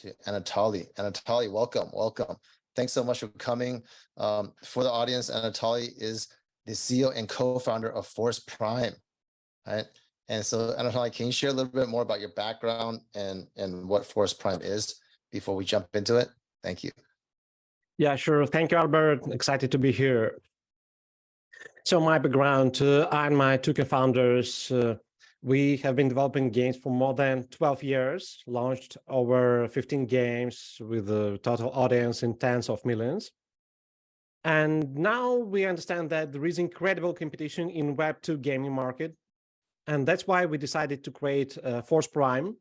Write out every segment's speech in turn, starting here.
to Anatoly. Anatoly, welcome. Thanks so much for coming. For the audience, Anatoly is the CEO and co-founder of Force Prime, right? And so, Anatoly, can you share a little bit more about your background and what Force Prime is before we jump into it? Thank you. Yeah, sure. Thank you, Albert. Excited to be here. So my background, I and my two co-founders, we have been developing games for more than 12 years, launched over 15 games with a total audience in tens of millions. And now we understand that there is incredible competition in Web2 gaming market. And that's why we decided to create Force Prime.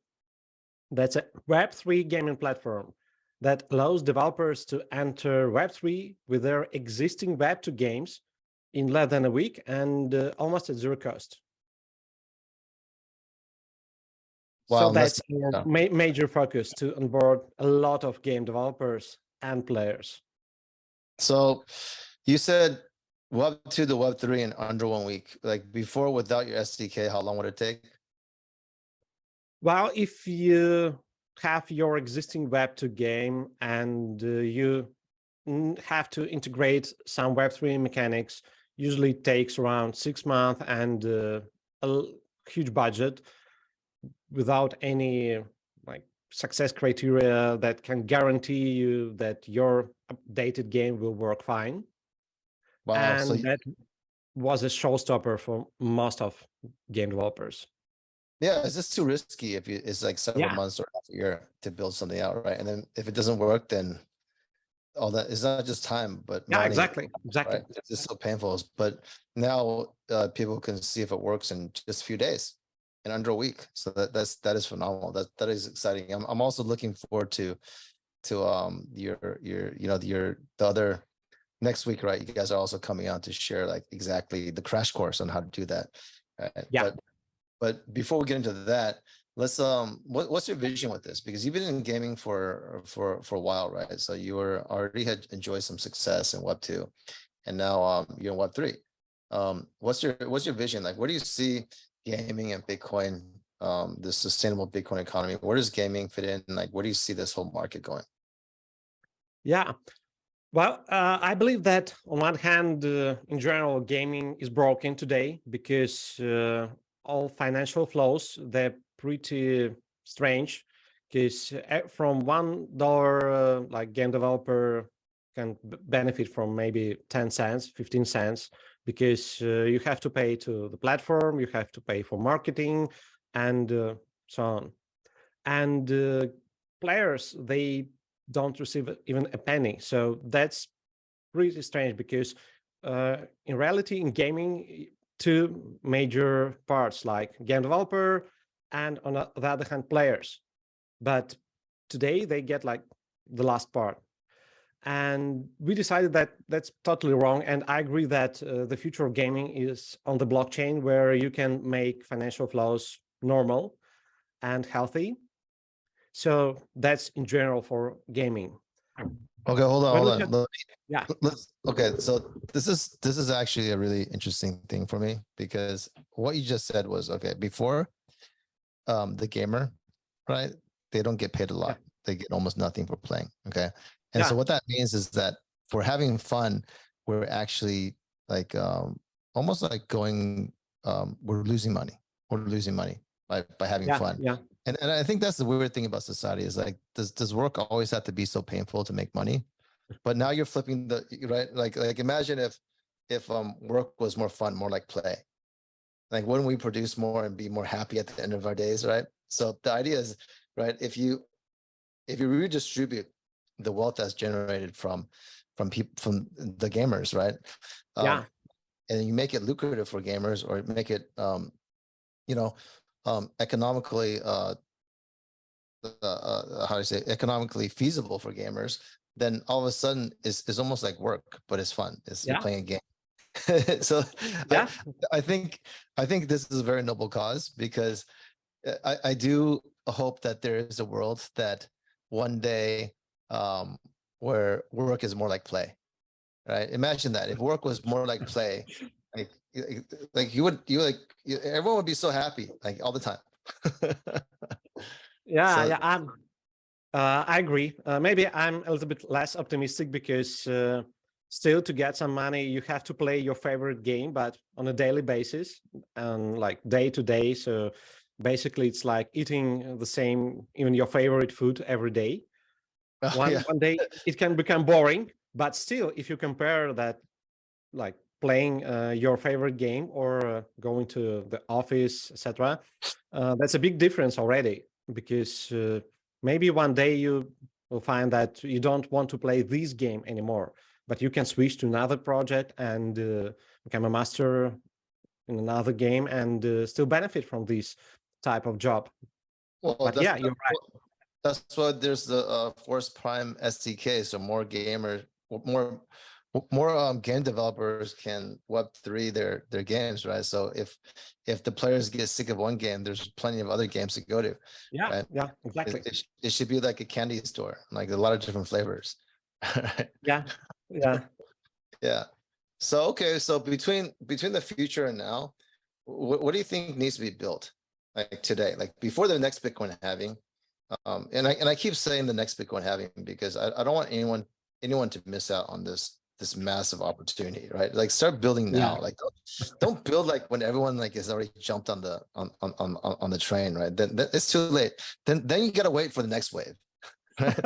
That's a Web3 gaming platform that allows developers to enter Web3 with their existing Web2 games in less than a week and almost at zero cost. Wow, so that's our major focus, to onboard a lot of game developers and players. So you said Web 2 to Web 3 in under 1 week. Like before, without your SDK, how long would it take? Well, if you have your existing Web2 game and you have to integrate some Web3 mechanics, usually takes around 6 months and a huge budget without any success criteria that can guarantee you that your updated game will work fine. Wow, and that was a showstopper for most of game developers. Yeah, it's just too risky if it's like several months or half a year to build something out, right? And then if it doesn't work, then all that, it's not just time, but money, exactly. Right? It's just so painful. But now people can see if it works in just a few days, in under a week. So that is phenomenal. That is exciting. I'm also looking forward to the other next week, right? You guys are also coming out to share like exactly the crash course on how to do that. Right? Yeah. But before we get into that, let's what's your vision with this? Because you've been in gaming for a while, right? So you had enjoyed some success in Web 2, and now you're in Web 3. What's your vision? Like, where do you see gaming and Bitcoin, the sustainable Bitcoin economy? Where does gaming fit in? Like, where do you see this whole market going? Yeah. Well, I believe that on one hand, in general, gaming is broken today because all financial flows, they're pretty strange, because from $1, like game developer can benefit from maybe 10 cents, 15 cents, because you have to pay to the platform, you have to pay for marketing and so on. And players, they don't receive even a penny. So that's pretty strange because in reality, in gaming, two major parts, like game developer and on the other hand, players. But today they get like the last part. And we decided that that's totally wrong. And I agree that the future of gaming is on the blockchain, where you can make financial flows normal and healthy. So that's in general for gaming. Okay, hold on. Yeah. Okay, so this is actually a really interesting thing for me, because what you just said was, okay, before the gamer, right? They don't get paid a lot. Yeah. They get almost nothing for playing. Okay. And so what that means is that for having fun, we're actually like almost like going, we're losing money. We're losing money by having fun. Yeah. And I think that's the weird thing about society is like, does work always have to be so painful to make money? But now you're flipping right. Like imagine if work was more fun, more like play. Like, wouldn't we produce more and be more happy at the end of our days, right? So the idea is, right, if you redistribute the wealth that's generated from people, from the gamers, right? And you make it lucrative for gamers, or make it economically economically feasible for gamers, then all of a sudden it's almost like work, but it's fun. You're playing a game. So I think this is a very noble cause, because I do hope that there is a world that one day where work is more like play, right? Imagine that if work was more like play, everyone would be so happy, like all the time. I agree. Maybe I'm a little bit less optimistic because still to get some money, you have to play your favorite game, but on a daily basis and like day to day. So basically, it's like eating the same, even your favorite food every day. Oh, yeah. One day it can become boring, but still, if you compare that, like playing your favorite game or going to the office, etc., that's a big difference already. Because maybe one day you will find that you don't want to play this game anymore, but you can switch to another project and become a master in another game and still benefit from this type of job. Well, But yeah, you're right. that's why there's the Force Prime SDK, so more game developers can Web3 their games, right? So if the players get sick of one game, there's plenty of other games to go to, Yeah, right? yeah, exactly. It should be like a candy store, like a lot of different flavors. Yeah, yeah. Yeah. So okay, so between the future and now, what do you think needs to be built like today, like before the next Bitcoin halving? And I keep saying the next Bitcoin halving because I don't want anyone to miss out on this massive opportunity, right? Like start building Yeah. now. Like don't build like when everyone like has already jumped on the train, right? Then it's too late. Then you gotta wait for the next wave. Right?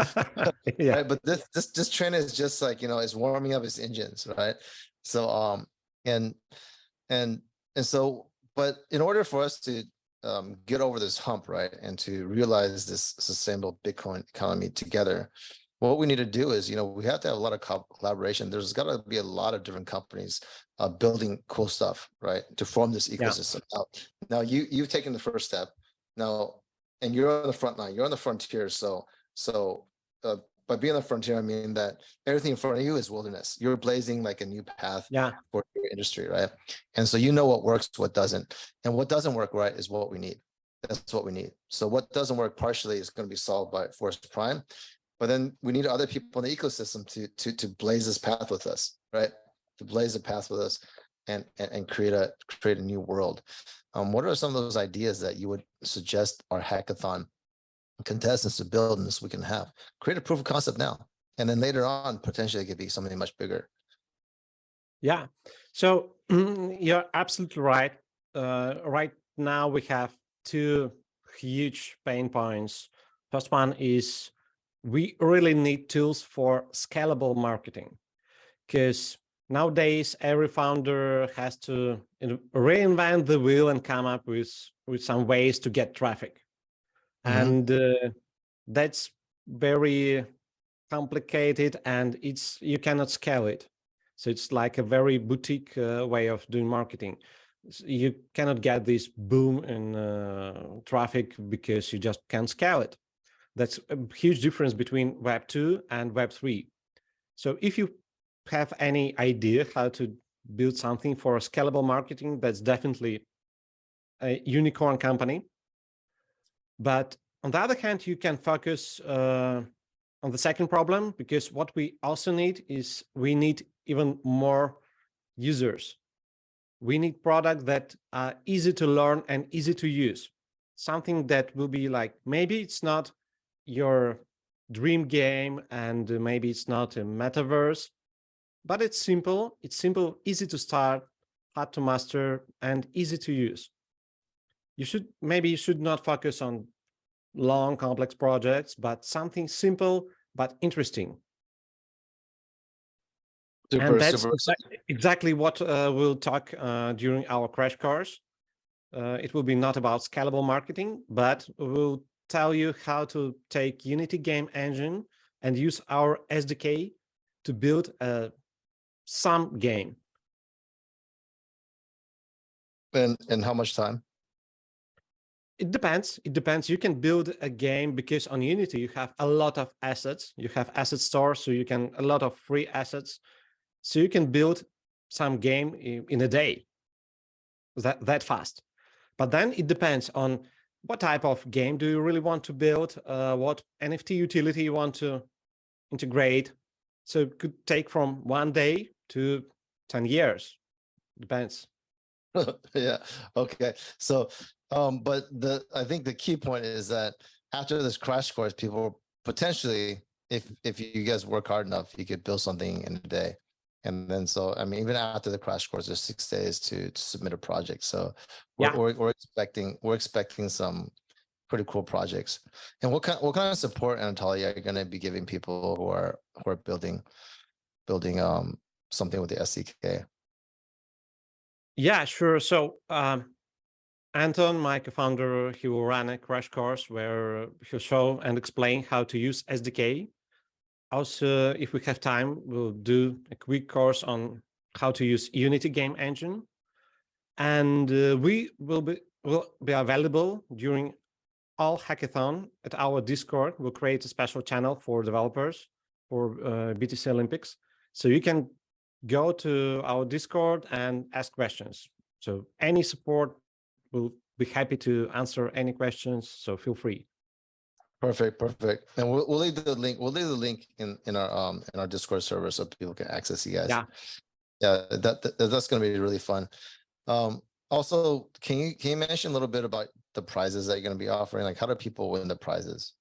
Yeah. Right. But this train is just like, it's warming up its engines, right? So and and so, but in order for us to get over this hump, right, and to realize this sustainable Bitcoin economy together, what we need to do is, we have to have a lot of collaboration. There's got to be a lot of different companies building cool stuff, right, to form this Yeah. ecosystem. Now you've taken the first step now, and you're on the front line. You're on the frontier. So by being on the frontier, I mean that everything in front of you is wilderness. You're blazing like a new path Yeah. for your industry, right? And so you know what works, what doesn't, and what doesn't work, right, is what we need. That's what we need. So what doesn't work partially is going to be solved by Force Prime, but then we need other people in the ecosystem to blaze this path with us, right? To blaze a path with us and create a new world. What are some of those ideas that you would suggest our hackathon contestants to build in this we can have? Create a proof of concept now, and then later on potentially it could be something much bigger. Yeah. So you're absolutely right. Right now we have two huge pain points. First one is we really need tools for scalable marketing, because nowadays every founder has to reinvent the wheel and come up with some ways to get traffic. And that's very complicated, and you cannot scale it. So it's like a very boutique way of doing marketing. You cannot get this boom in traffic because you just can't scale it. That's a huge difference between Web 2 and Web 3. So if you have any idea how to build something for scalable marketing, that's definitely a unicorn company. But on the other hand, you can focus on the second problem, because what we also need is we need even more users. We need products that are easy to learn and easy to use. Something that will be like, maybe it's not your dream game and maybe it's not a metaverse, but it's simple, easy to start, hard to master, and easy to use. You should not focus on long, complex projects, but something simple but interesting. And that's exactly what we'll talk during our crash course. It will be not about scalable marketing, but we'll tell you how to take Unity game engine and use our SDK to build some game. And how much time? It depends. You can build a game because on Unity you have a lot of assets. You have asset store, so you can a lot of free assets. So you can build some game in a day. That fast. But then it depends on what type of game do you really want to build, what NFT utility you want to integrate. So it could take from 1 day to 10 years. Depends. Yeah. Okay. So, but I think the key point is that after this crash course, people potentially, if you guys work hard enough, you could build something in a day. And then so I mean, even after the crash course, there's 6 days to submit a project. So Yeah. we're expecting some pretty cool projects. And what kind of support, Anatoly, are you going to be giving people who are building something with the SDK? Yeah, sure. So Anton, my co-founder, he will run a crash course where he'll show and explain how to use SDK. Also, if we have time, we'll do a quick course on how to use Unity game engine. And we will be available during all hackathon at our Discord. We'll create a special channel for developers for BTC Olympics. So you can go to our Discord and ask questions. So any support, we'll be happy to answer any questions. So feel free. Perfect. And we'll leave the link. We'll leave the link in our Discord server so people can access you guys. Yeah. That's going to be really fun. Also, can you mention a little bit about the prizes that you're going to be offering? Like, how do people win the prizes?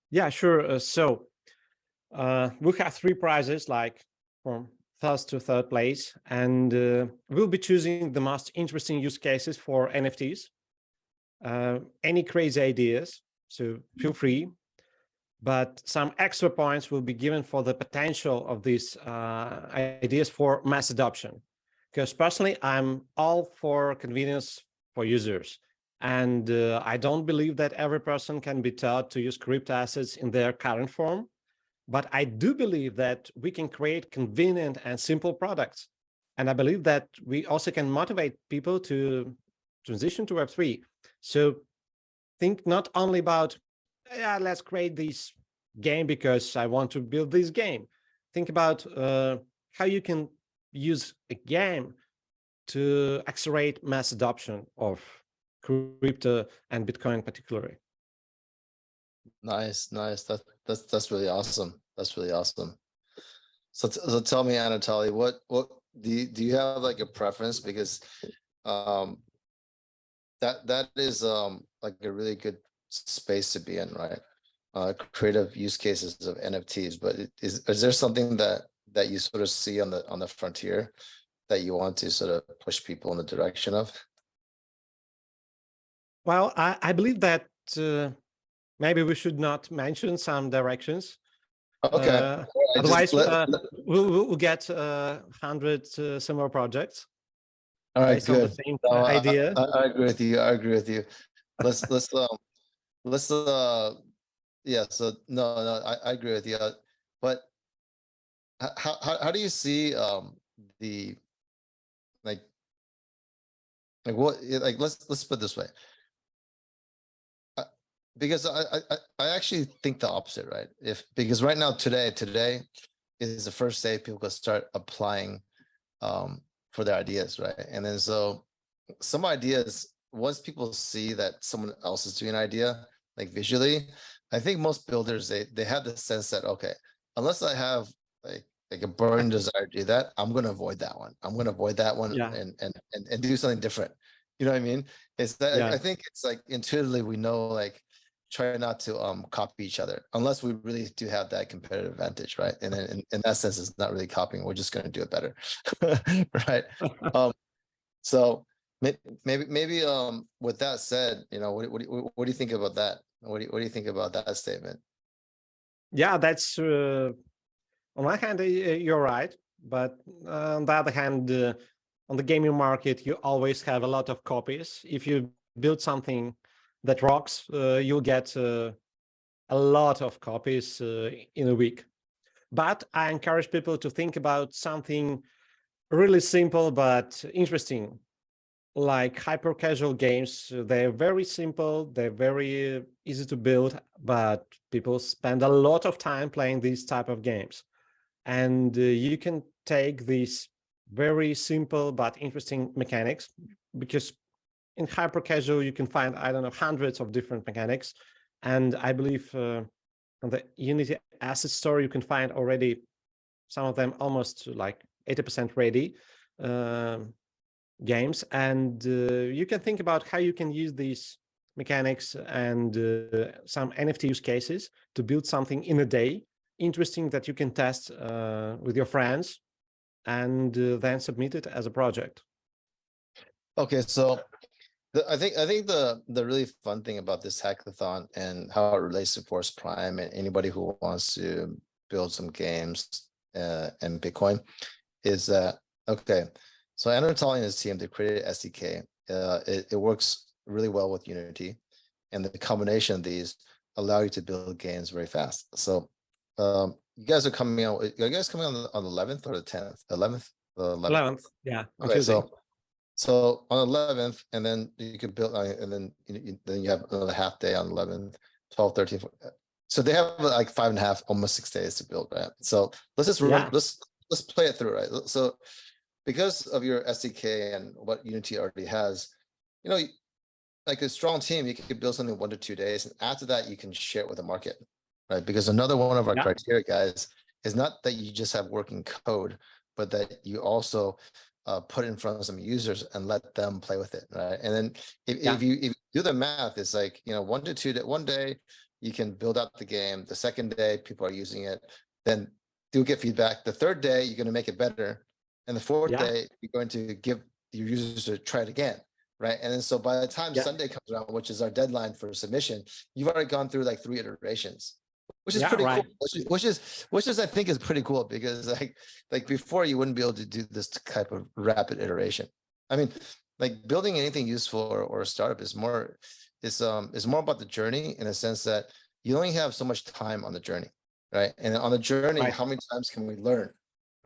Yeah, sure. So we have 3 prizes, like from first to third place, and we'll be choosing the most interesting use cases for NFTs. Any crazy ideas, so feel free. But some extra points will be given for the potential of these ideas for mass adoption. Because personally, I'm all for convenience for users. And I don't believe that every person can be taught to use crypto assets in their current form. But I do believe that we can create convenient and simple products. And I believe that we also can motivate people to transition to Web3. So think not only about, yeah, let's create this game because I want to build this game. Think about how you can use a game to accelerate mass adoption of crypto and Bitcoin particularly. Nice. That's really awesome. That's really awesome. So tell me, Anatoly, what do you have like a preference? Because that is like a really good space to be in, right? Creative use cases of NFTs. But is there something that you sort of see on the frontier that you want to sort of push people in the direction of? Well, I believe that maybe we should not mention some directions. Okay. Otherwise, we'll get 100 similar projects. All right, good. The same idea. I agree with you. Let's yeah. So no, I agree with you. But how do you see the like what like let's put it this way. Because I actually think the opposite, right? Because right now today is the first day people can start applying for their ideas, right? And then so some ideas, once people see that someone else is doing an idea, like visually, I think most builders they have the sense that, okay, unless I have like a burning desire to do that, I'm going to avoid that one. And do something different. You know what I mean? It's that I think it's like intuitively we know, like, try not to copy each other unless we really do have that competitive advantage, right? And then in that sense, it's not really copying. We're just going to do it better, right? So maybe with that said, you know, what do you think about that? What do you think about that statement? Yeah, that's on one hand you're right, but on the other hand, on the gaming market, you always have a lot of copies. If you build something that rocks, you'll get a lot of copies in a week. But I encourage people to think about something really simple but interesting, like hyper casual games. They're very simple, they're very easy to build, but people spend a lot of time playing these type of games. And you can take these very simple but interesting mechanics, because in hyper casual you can find, I don't know, hundreds of different mechanics. And I believe on the Unity asset store you can find already some of them almost like 80% ready games. And you can think about how you can use these mechanics and some NFT use cases to build something in a day, interesting that you can test with your friends and then submit it as a project. Okay, so I think the really fun thing about this hackathon and how it relates to Force Prime and anybody who wants to build some games and Bitcoin is that, okay, so Anatoly and his team, they created SDK. It works really well with Unity, and the combination of these allow you to build games very fast. So you guys are coming out. Are you guys coming on the 11th or the 10th? 11th? The 11th, yeah, on Okay, Tuesday. so on 11th, and then you could build, and then then you have another half day on 11th, 12, 13. So they have like 5.5, almost 6 days to build, right? So let's just remember, let's play it through, right? So because of your SDK and what Unity already has, like a strong team, you could build something in 1 to 2 days, and after that, you can share it with the market, right? Because another one of our criteria, guys, is not that you just have working code, but that you also put it in front of some users and let them play with it, right? And then if you do the math, it's like 1 to 2 one day you can build out the game. The second day people are using it, then do get feedback. The third day you're going to make it better, and the fourth day you're going to give your users to try it again, right? And then so by the time Sunday comes around, which is our deadline for submission, you've already gone through like 3 iterations, which is pretty cool. Which is I think is pretty cool, because like before you wouldn't be able to do this type of rapid iteration. I mean, like building anything useful or a startup is more about the journey, in a sense that you only have so much time on the journey, right? And on the journey, how many times can we learn,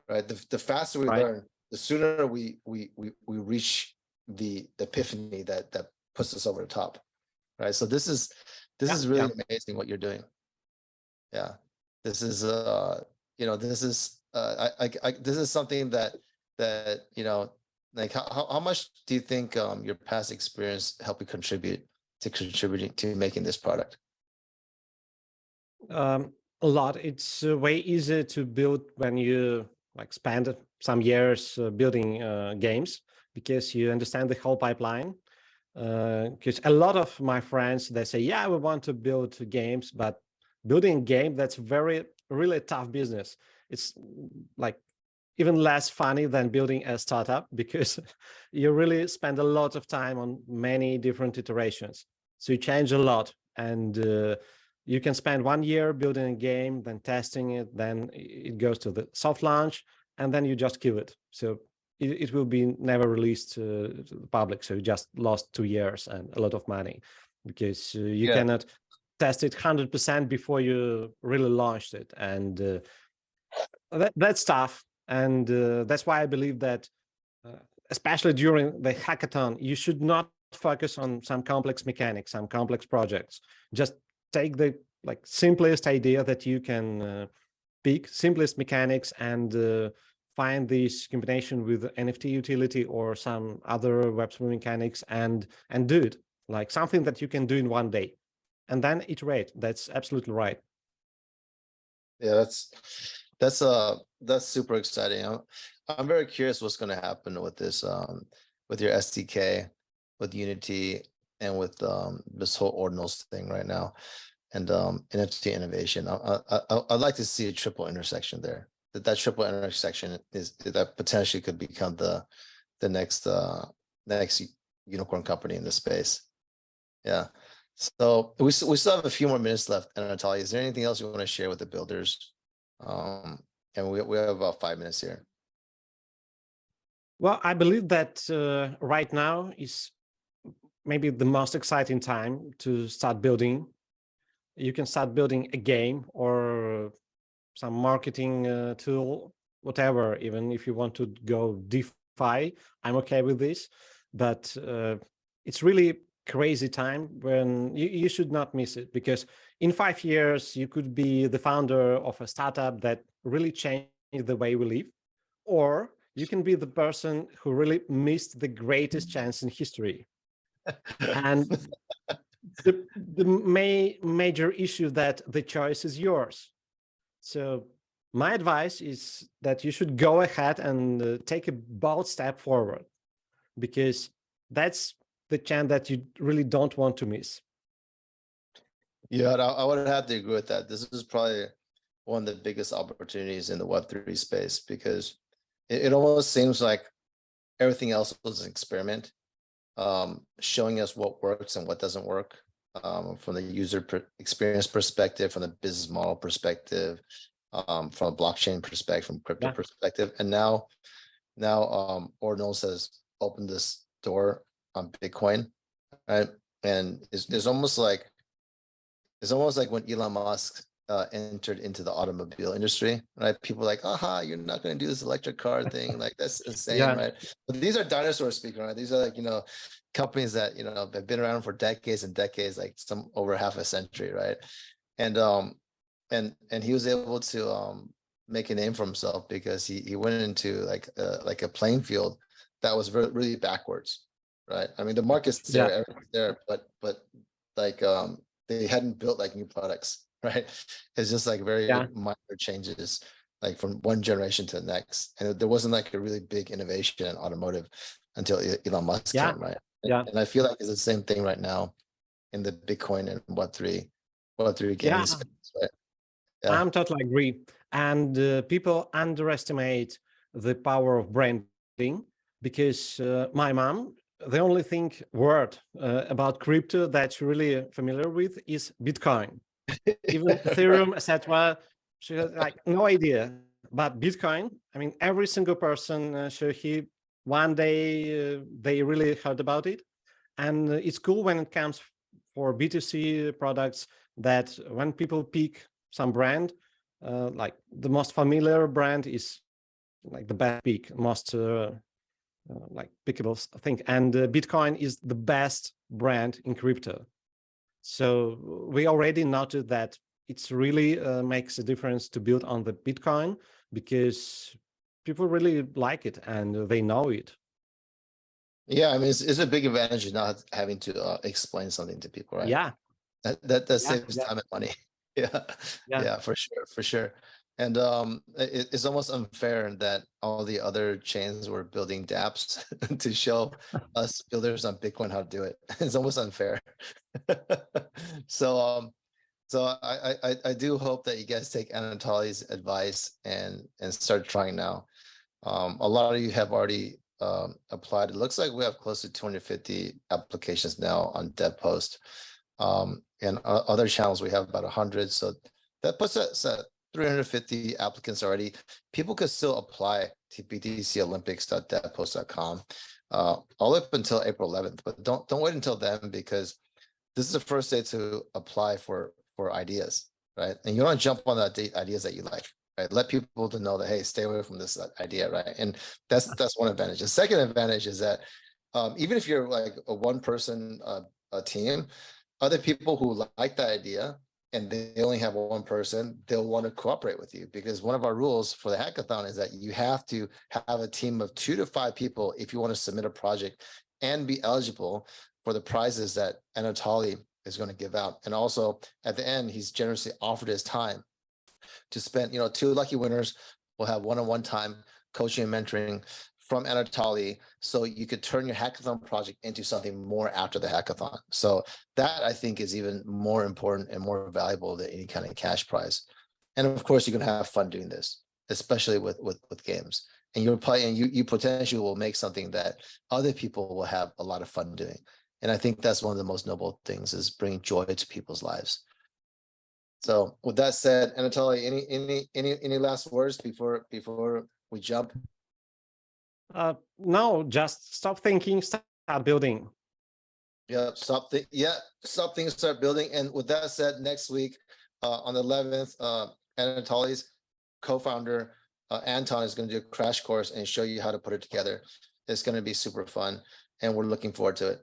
right? The faster we learn, the sooner we reach the epiphany that puts us over the top, right? So this is really amazing what you're doing. Yeah, this is this is something that like how much do you think your past experience helped you contributing to making this product? A lot. It's way easier to build when you spend some years building games, because you understand the whole pipeline. Because a lot of my friends, they say, yeah, we want to build games, but building a game, that's really tough business. It's like even less funny than building a startup, because you really spend a lot of time on many different iterations. So you change a lot, and you can spend 1 year building a game, then testing it, then it goes to the soft launch, and then you just kill it. So it will be never released to the public. So you just lost 2 years and a lot of money, because you cannot test it 100% before you really launched it. And that's tough. And that's why I believe that, especially during the hackathon, you should not focus on some complex mechanics, some complex projects. Just take the simplest idea that you can pick, simplest mechanics, and find this combination with NFT utility or some other Web3 mechanics, and do it like something that you can do in 1 day, and then iterate. That's absolutely right. Yeah, that's super exciting. I'm very curious what's going to happen with this, with your SDK, with Unity, and with this whole Ordinals thing right now, and NFT innovation. I'd like to see a triple intersection there. That triple intersection is that potentially could become the next unicorn company in the space. Yeah. So we still have a few more minutes left, Anatoly. Is there anything else you want to share with the builders? And we have about 5 minutes here. Well, I believe that right now is maybe the most exciting time to start building. You can start building a game or some marketing tool, whatever. Even if you want to go DeFi, I'm okay with this. But it's really crazy time when you should not miss it, because in 5 years you could be the founder of a startup that really changed the way we live, or you can be the person who really missed the greatest chance in history. And the major issue that the choice is yours. So my advice is that you should go ahead and take a bold step forward, because that's the chance that you really don't want to miss. Yeah, I would have to agree with that. This is probably one of the biggest opportunities in the Web3 space, because it almost seems like everything else was an experiment, showing us what works and what doesn't work, from the user experience perspective, from the business model perspective, from a blockchain perspective, from crypto perspective. And now Ordinals has opened this door on Bitcoin, right? And it's almost like when Elon Musk entered into the automobile industry, right? People are like, aha, you're not going to do this electric car thing. Like, that's insane, right? But these are dinosaurs speaking, right? These are like, companies that, have been around for decades and decades, like some over half a century, right? And he was able to make a name for himself because he went into like a playing field that was really backwards, right? I mean, the market's there, everything's there, but like they hadn't built like new products, right? It's just like very minor changes, like from one generation to the next, and there wasn't like a really big innovation in automotive until Elon Musk came, right? And I feel like it's the same thing right now in the Bitcoin and Web3 gaming space, right? I'm totally agree. And people underestimate the power of branding, because my mom, the only word about crypto that she's really familiar with is Bitcoin. Even Ethereum, etc. She has like no idea. But Bitcoin, I mean, every single person, one day they really heard about it. And it's cool when it comes for B2C products, that when people pick some brand, like the most familiar brand is like the best pick, most like pickable thing. And Bitcoin is the best brand in crypto. So we already noted that it's really makes a difference to build on the Bitcoin, because people really like it and they know it. Yeah, I mean, it's a big advantage not having to explain something to people, right? Yeah. That saves time and money. Yeah, for sure. And it's almost unfair that all the other chains were building dApps to show us builders on Bitcoin how to do it. It's almost unfair. So I do hope that you guys take Anatoly's advice and start trying now. A lot of you have already applied. It looks like we have close to 250 applications now on DevPost. And other channels we have about 100. So that puts us at 350 applicants already. People could still apply to btcolympics.devpost.com all up until April 11th. But don't wait until then, because this is the first day to apply for ideas, right? And you don't jump on the ideas that you like, right? Let people to know that, hey, stay away from this idea, right? And that's one advantage. The second advantage is that even if you're like a one-person team, other people who like that idea and they only have one person, they'll want to cooperate with you, because one of our rules for the hackathon is that you have to have a team of 2 to 5 people if you want to submit a project and be eligible for the prizes that Anatoly is going to give out. And also at the end, he's generously offered his time to spend, 2 lucky winners will have one-on-one time coaching and mentoring from Anatoly, so you could turn your hackathon project into something more after the hackathon. So that, I think, is even more important and more valuable than any kind of cash prize. And of course, you're going to have fun doing this, especially with games. And you're playing, you potentially will make something that other people will have a lot of fun doing. And I think that's one of the most noble things, is bringing joy to people's lives. So with that said, Anatoly, any last words before we jump? No, just stop thinking, start building. Yeah, stop thinking, start building. And with that said, next week on the 11th, Anatoly's co-founder Anton is going to do a crash course and show you how to put it together. It's going to be super fun, and we're looking forward to it.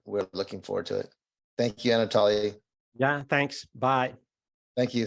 Thank you, Anatoly. Yeah, thanks. Bye. Thank you.